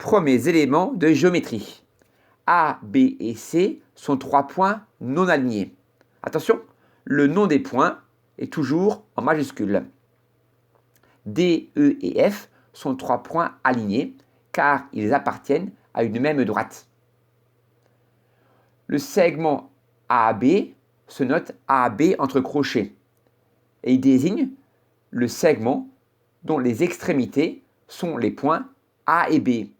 premiers éléments de géométrie. A, B et C sont 3 points non alignés. Attention, le nom des points est toujours en majuscule. D, E et F sont 3 points alignés car ils appartiennent à une même droite. Le segment AB se note AB entre crochets et il désigne le segment dont les extrémités sont les points A et B.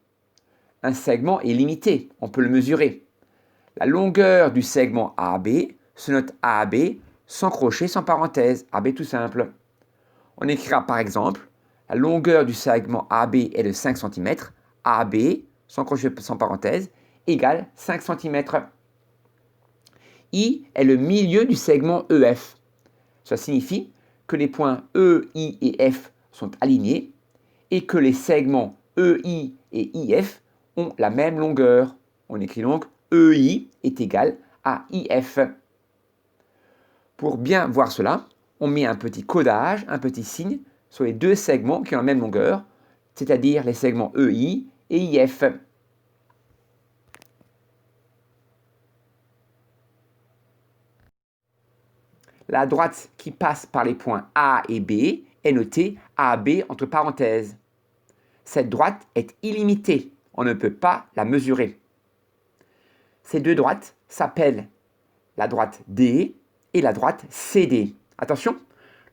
Un segment est limité, on peut le mesurer. La longueur du segment AB se note AB sans crochet, sans parenthèse, AB tout simple. On écrira par exemple, la longueur du segment AB est de 5 cm, AB, sans crochet, sans parenthèse, égale 5 cm. I est le milieu du segment EF. Ça signifie que les points E, I et F sont alignés et que les segments EI et IF ont la même longueur. On écrit donc EI est égal à IF. Pour bien voir cela, on met un petit codage, un petit signe sur les deux segments qui ont la même longueur, c'est-à-dire les segments EI et IF. La droite qui passe par les points A et B est notée AB entre parenthèses. Cette droite est illimitée, on ne peut pas la mesurer. Ces deux droites s'appellent la droite D et la droite CD. Attention,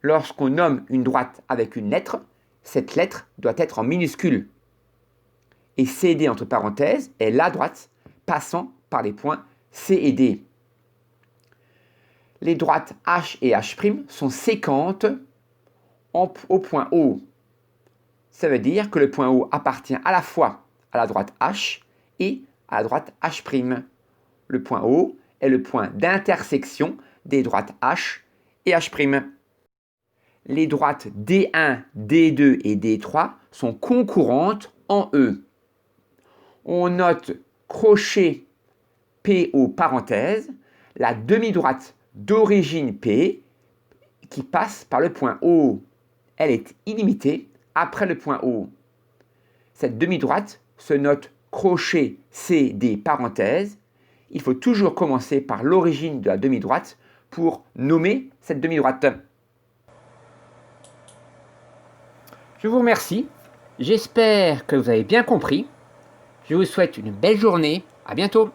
lorsqu'on nomme une droite avec une lettre, cette lettre doit être en minuscule. Et CD entre parenthèses est la droite passant par les points C et D. Les droites H et H' sont séquentes au point O. Ça veut dire que le point O appartient à la fois à la droite H et à la droite H'. Le point O est le point d'intersection des droites H et H'. Les droites D1, D2 et D3 sont concurrentes en E. On note crochet PO parenthèse, la demi-droite d'origine P qui passe par le point O. Elle est illimitée après le point O. Cette demi-droite se note crochet CD parenthèse. Il faut toujours commencer par l'origine de la demi-droite pour nommer cette demi-droite. Je vous remercie. J'espère que vous avez bien compris. Je vous souhaite une belle journée. À bientôt.